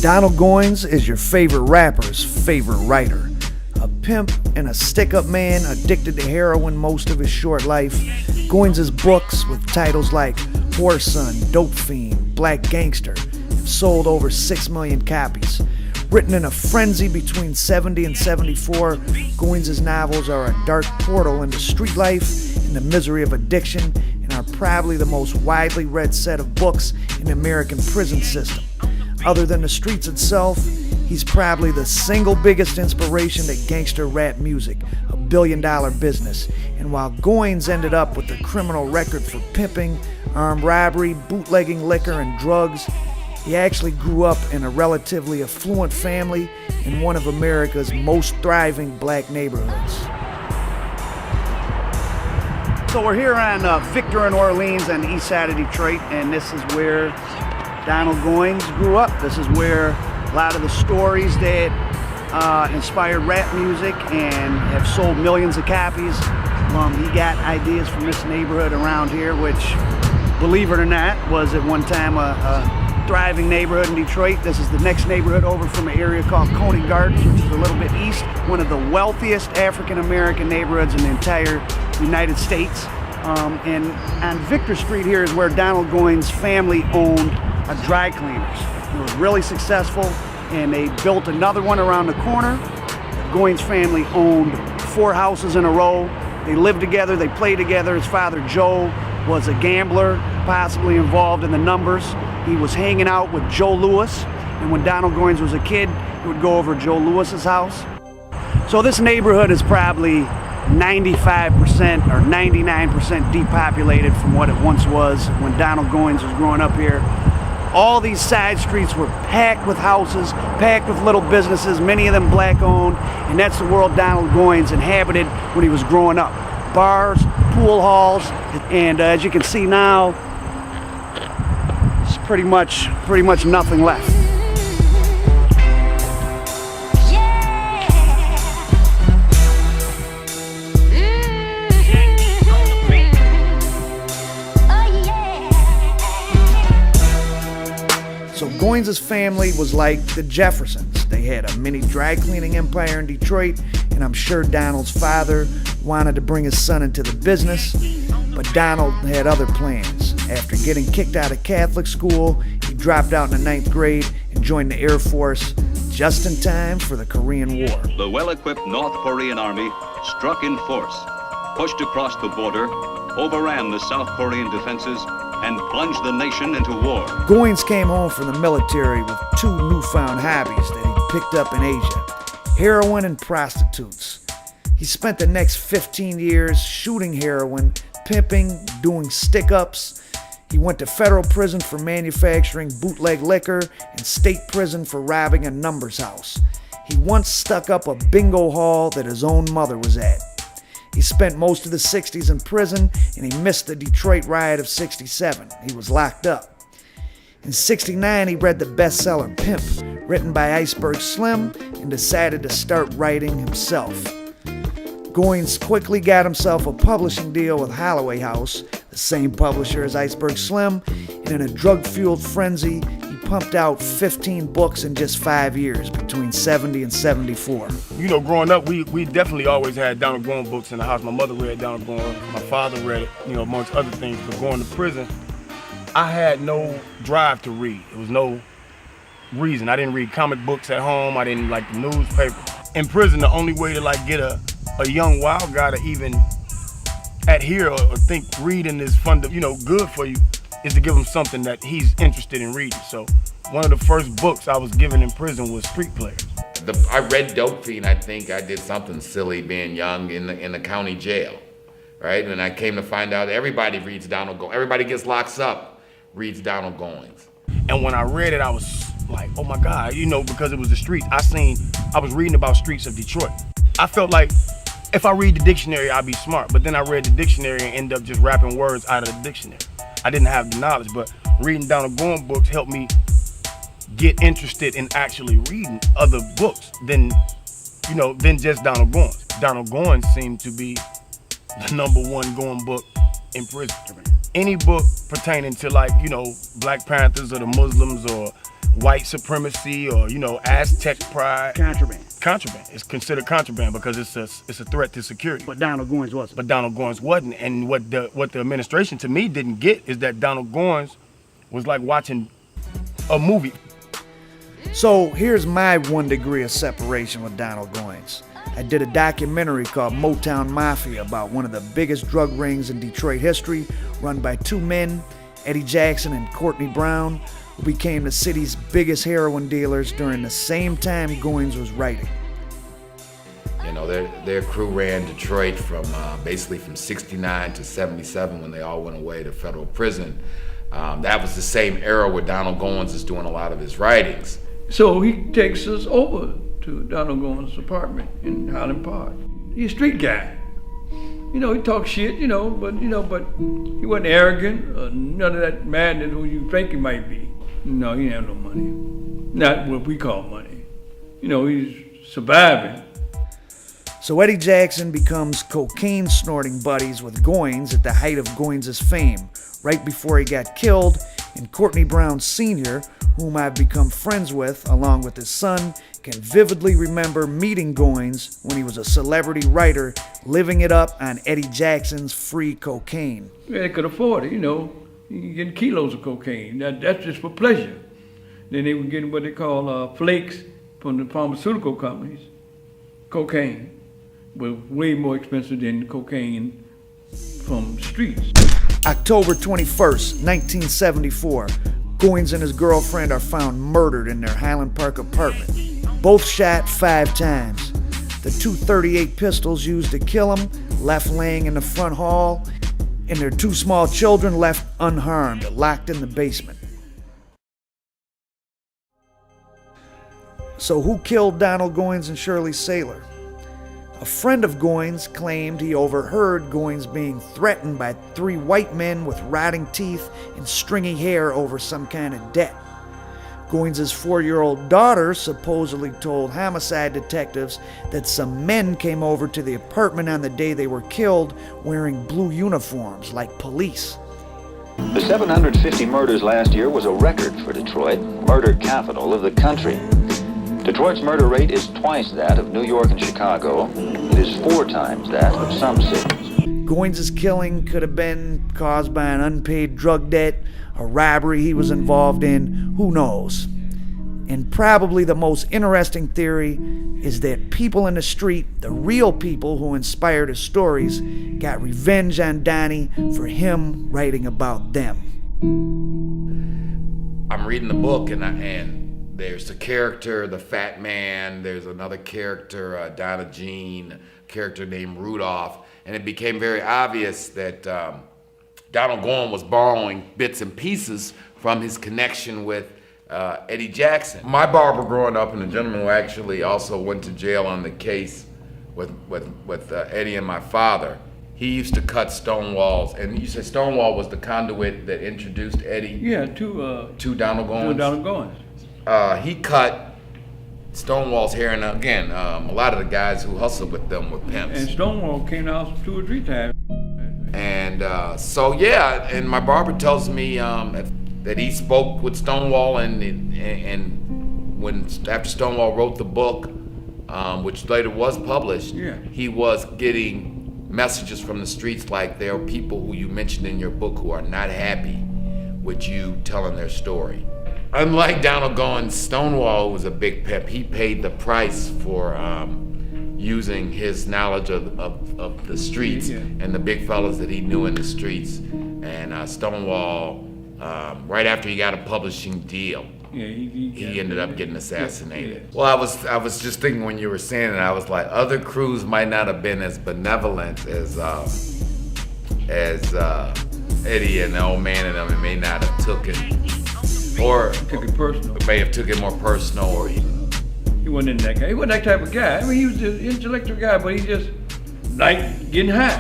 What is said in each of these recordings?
Donald Goines is your favorite rapper's favorite writer. A pimp and a stick-up man addicted to heroin most of his short life, Goines' books with titles like Whoreson, Dope Fiend, Black Gangster have sold over 6 million copies. Written in a frenzy between 70 and 74, Goines' novels are a dark portal into street life and the misery of addiction and are probably the most widely read set of books in the American prison system. Other than the streets itself, he's probably the single biggest inspiration to gangster rap music, a billion-dollar business. And while Goines ended up with a criminal record for pimping, armed robbery, bootlegging liquor, and drugs, he actually grew up in a relatively affluent family in one of America's most thriving black neighborhoods. So we're here on Victor and Orleans on the east side of Detroit, and this is where Donald Goines grew up. This is where a lot of the stories that inspired rap music and have sold millions of copies. He got ideas from this neighborhood around here, which, believe it or not, was at one time a thriving neighborhood in Detroit. This is the next neighborhood over from an area called Coney Gardens, which is a little bit east. One of the wealthiest African-American neighborhoods in the entire United States. And on Victor Street here is where Donald Goines' family owned a dry cleaners. It was really successful, and they built another one around the corner. The Goines family owned 4 houses in a row. They lived together, they played together. His father, Joe, was a gambler, possibly involved in the numbers. He was hanging out with Joe Louis, and when Donald Goines was a kid, he would go over to Joe Louis's house. So this neighborhood is probably 95% or 99% depopulated from what it once was when Donald Goines was growing up here. All these side streets were packed with houses, packed with little businesses, many of them black owned, and that's the world Donald Goines inhabited when he was growing up. Bars, pool halls, and as you can see now, it's pretty much nothing left. So Goines' family was like the Jeffersons. They had a mini dry cleaning empire in Detroit, and I'm sure Donald's father wanted to bring his son into the business, but Donald had other plans. After getting kicked out of Catholic school, he dropped out in the 9th grade and joined the Air Force just in time for the Korean War. The well-equipped North Korean army struck in force, pushed across the border, overran the South Korean defenses, and plunged the nation into war. Goines came home from the military with 2 newfound hobbies that he picked up in Asia: heroin and prostitutes. He spent the next 15 years shooting heroin, pimping, doing stick-ups. He went to federal prison for manufacturing bootleg liquor and state prison for robbing a numbers house. He once stuck up a bingo hall that his own mother was at. He spent most of the 60s in prison, and he missed the Detroit riot of 67. He was locked up. In 69, he read the bestseller Pimp, written by Iceberg Slim, and decided to start writing himself. Goines quickly got himself a publishing deal with Holloway House, the same publisher as Iceberg Slim, and in a drug-fueled frenzy, he pumped out 15 books in just 5 years, between 70 and 74. You know, growing up, we definitely always had Donald Goines books in the house. My mother read Donald Goines, my father read it, you know, amongst other things. But going to prison, I had no drive to read. There was no reason. I didn't read comic books at home. I didn't like the newspaper. In prison, the only way to get a young wild guy to even adhere or think reading is fun, good for you, is to give him something that he's interested in reading. So one of the first books I was given in prison was Street Players. I read Dope Fiend. I think I did something silly being young in the county jail, right? And I came to find out everybody reads Donald Goines. Everybody gets locked up, reads Donald Goines. And when I read it, I was like, oh my God, because it was the streets. I was reading about streets of Detroit. I felt like if I read the dictionary, I'd be smart. But then I read the dictionary and ended up just rapping words out of the dictionary. I didn't have the knowledge, but reading Donald Goines books helped me get interested in actually reading other books than just Donald Goines. Donald Goines seemed to be the #1 going book in prison. any book pertaining to, like, you know, Black Panthers or the Muslims or white supremacy or, you know, Aztec pride. Contraband. It's considered contraband because it's a threat to security. But Donald Goines wasn't. But Donald Goines wasn't. And what the administration to me didn't get is that Donald Goines was like watching a movie. So here's my 1 degree of separation with Donald Goines. I did a documentary called Motown Mafia about one of the biggest drug rings in Detroit history, run by 2 men, Eddie Jackson and Courtney Brown, who became the city's biggest heroin dealers during the same time Goines was writing. You know, their crew ran Detroit from basically from 69 to 77 when they all went away to federal prison. That was the same era where Donald Goines is doing a lot of his writings. So he takes us over to Donald Goines' apartment in Highland Park. He's a street guy. You know, he talks shit, but he wasn't arrogant or none of that madness who you think he might be. No, he didn't have no money. Not what we call money. You know, he's surviving. So Eddie Jackson becomes cocaine snorting buddies with Goines at the height of Goines' fame, right before he got killed, and Courtney Brown Sr., whom I've become friends with, along with his son, can vividly remember meeting Goines when he was a celebrity writer, living it up on Eddie Jackson's free cocaine. Yeah, they could afford it, You getting kilos of cocaine. That's just for pleasure. Then they were getting what they call flakes from the pharmaceutical companies. Cocaine. But way more expensive than cocaine from the streets. October 21st, 1974, Goines and his girlfriend are found murdered in their Highland Park apartment. Both shot 5 times. The 238 pistols used to kill them left laying in the front hall, and their 2 small children left unharmed, locked in the basement. So who killed Donald Goines and Shirley Saylor? A friend of Goines claimed he overheard Goines being threatened by 3 white men with rotting teeth and stringy hair over some kind of debt. Goines' 4-year-old daughter supposedly told homicide detectives that some men came over to the apartment on the day they were killed wearing blue uniforms like police. The 750 murders last year was a record for Detroit, murder capital of the country. Detroit's murder rate is twice that of New York and Chicago. It is 4 times that of some cities. Goines' killing could have been caused by an unpaid drug debt, a robbery he was involved in, who knows? And probably the most interesting theory is that people in the street, the real people who inspired his stories, got revenge on Donnie for him writing about them. I'm reading the book and there's a character, the fat man, there's another character, Donna Jean, a character named Rudolph, and it became very obvious that Donald Goines was borrowing bits and pieces from his connection with Eddie Jackson. My barber growing up, and the gentleman who actually also went to jail on the case with Eddie and my father, he used to cut stone walls, and you said Stonewall was the conduit that introduced Eddie to Donald Goines? To Donald Goines. He cut Stonewall's hair, and again, a lot of the guys who hustled with them were pimps. And Stonewall came out 2 or 3 times. And and my barber tells me that he spoke with Stonewall, and when after Stonewall wrote the book, which later was published, he was getting messages from the streets like there are people who you mentioned in your book who are not happy with you telling their story. Unlike Donald Goines, Stonewall was a big pimp. He paid the price for using his knowledge of the streets and the big fellas that he knew in the streets. And Stonewall, right after he got a publishing deal, he ended up getting assassinated. Well, I was just thinking when you were saying it, I was like, other crews might not have been as benevolent as Eddie and the old man and them. It may not have took it. Or took it personal. May have took it more personal, or he wasn't that guy. He wasn't that type of guy. I mean, he was an intellectual guy, but he just liked getting high.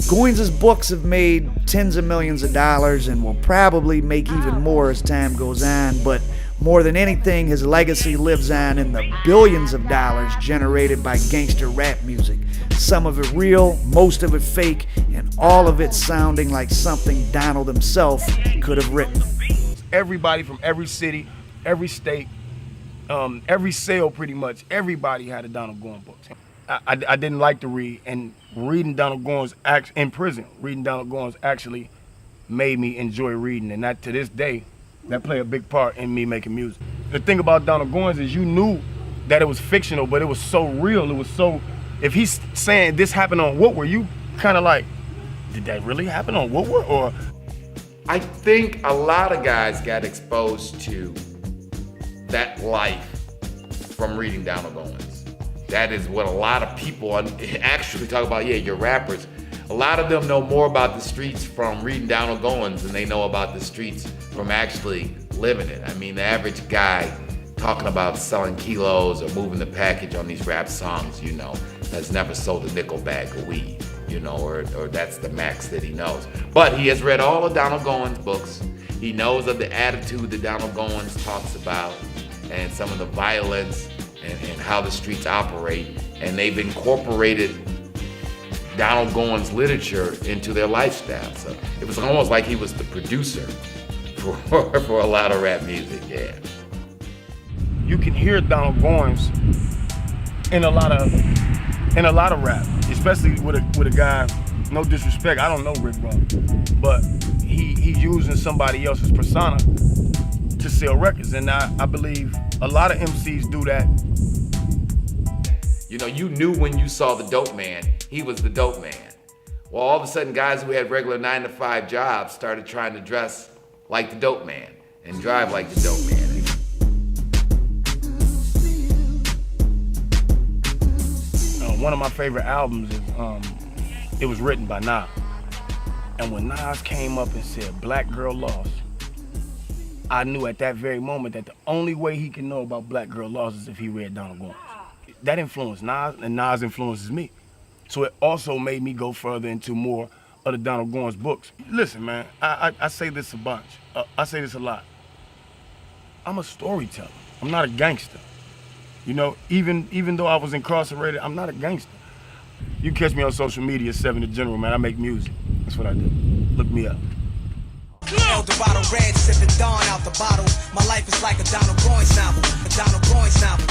Goines' books have made tens of millions of dollars and will probably make even more as time goes on, but More than anything, his legacy lives on in the billions of dollars generated by gangster rap music. Some of it real, most of it fake, and all of it sounding like something Donald himself could have written. Everybody from every city, every state, every sale pretty much, everybody had a Donald Goines book. I didn't like to read, and reading Donald Goines in prison, reading Donald Goines actually made me enjoy reading, and that to this day, that played a big part in me making music. The thing about Donald Goines is you knew that it was fictional, but it was so real. It was so, if he's saying this happened on Woodward, you kind of like, did that really happen on Woodward? Or I think a lot of guys got exposed to that life from reading Donald Goines. That is what a lot of people actually talk about. Yeah, your rappers. A lot of them know more about the streets from reading Donald Goines than they know about the streets from actually living it. I mean, the average guy talking about selling kilos or moving the package on these rap songs, you know, has never sold a nickel bag of weed, you know, or that's the max that he knows. But he has read all of Donald Goines' books. He knows of the attitude that Donald Goines talks about and some of the violence and how the streets operate. And they've incorporated Donald Goines' literature into their lifestyle. So it was almost like he was the producer for a lot of rap music, yeah. you can hear Donald Goines in a lot of rap, especially with a guy, no disrespect, I don't know Rick Ross, but he's using somebody else's persona to sell records, and I believe a lot of MCs do that. You know, you knew when you saw the dope man, he was the dope man. Well, all of a sudden, guys who had regular 9-to-5 jobs started trying to dress like the dope man and drive like the dope man. One of my favorite albums is it was written by Nas. And when Nas came up and said, "Black Girl Lost," I knew at that very moment that the only way he can know about Black Girl Lost is if he read Donald Goines. That influenced Nas, and Nas influences me. So it also made me go further into more of the Donald Goines books. Listen, man, I say this a bunch. I say this a lot. I'm a storyteller. I'm not a gangster. You know, even though I was incarcerated, I'm not a gangster. You catch me on social media, 7 the General, man. I make music. That's what I do. Look me up. The bottle red, sipping Dawn out the bottle. My life is like a Donald Goines novel. A Donald Goines novel.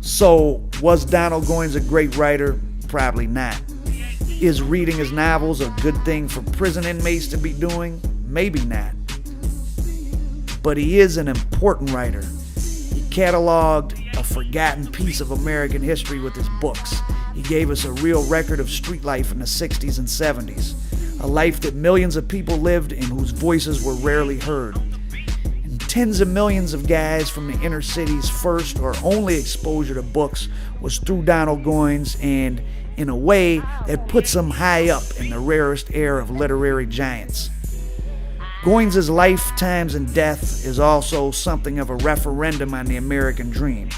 So, was Donald Goines a great writer? Probably not. Is reading his novels a good thing for prison inmates to be doing? Maybe not. But he is an important writer. He cataloged a forgotten piece of American history with his books. He gave us a real record of street life in the 60s and 70s. A life that millions of people lived and whose voices were rarely heard. And tens of millions of guys from the inner city's first or only exposure to books was through Donald Goines, and in a way that puts him high up in the rarest air of literary giants. Goines' life, times, and death is also something of a referendum on the American dream.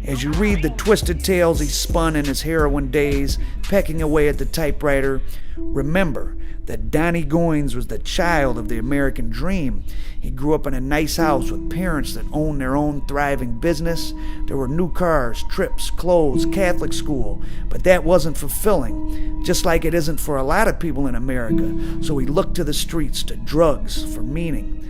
As you read the twisted tales he spun in his heroin days, pecking away at the typewriter, remember that Donnie Goines was the child of the American dream. He grew up in a nice house with parents that owned their own thriving business. There were new cars, trips, clothes, Catholic school, but that wasn't fulfilling, just like it isn't for a lot of people in America. So he looked to the streets, to drugs, for meaning.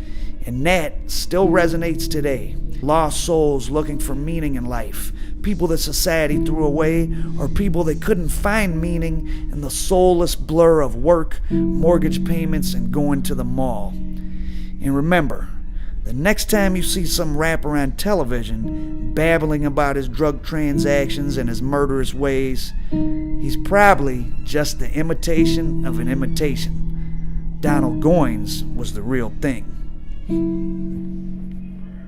And that still resonates today. Lost souls looking for meaning in life. People that society threw away, or people that couldn't find meaning in the soulless blur of work, mortgage payments, and going to the mall. And remember, the next time you see some rapper on television babbling about his drug transactions and his murderous ways, he's probably just the imitation of an imitation. Donald Goines was the real thing.